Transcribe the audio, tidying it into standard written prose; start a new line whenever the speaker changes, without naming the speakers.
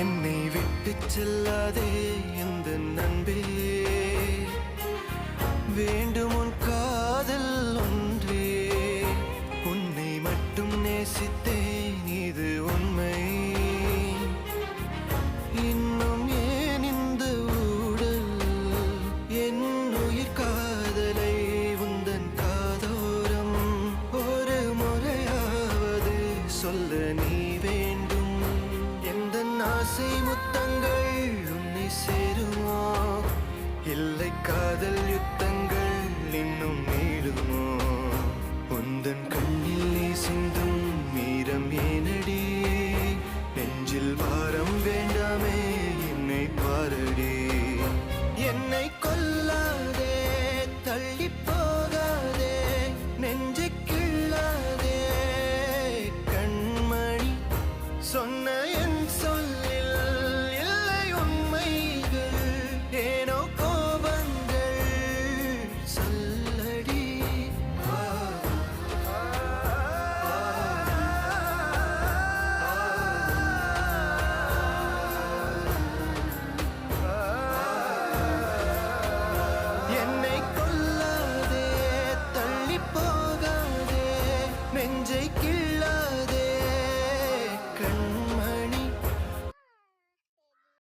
என்னை விட்டு செல்லாதே எந்த நண்பே, வேண்டும் உன் காதல் ஒன்றே. உன்னை மட்டும் நேசித்தேன், இது உண்மை. இன்னும் ஏன் இந்த ஊடல்? என் உயிர் காதலை உந்தன் காதோரம் ஒரு முறையாவது சொல்ல நீ வேண்டும். எந்த ஆசை முத்தங்கள் உன்னை சேருமோ, இல்லை காதல் யுத்தங்கள் இன்னும் நீடுமோ? உந்தன் கண்ணில் நீ சிந்தும்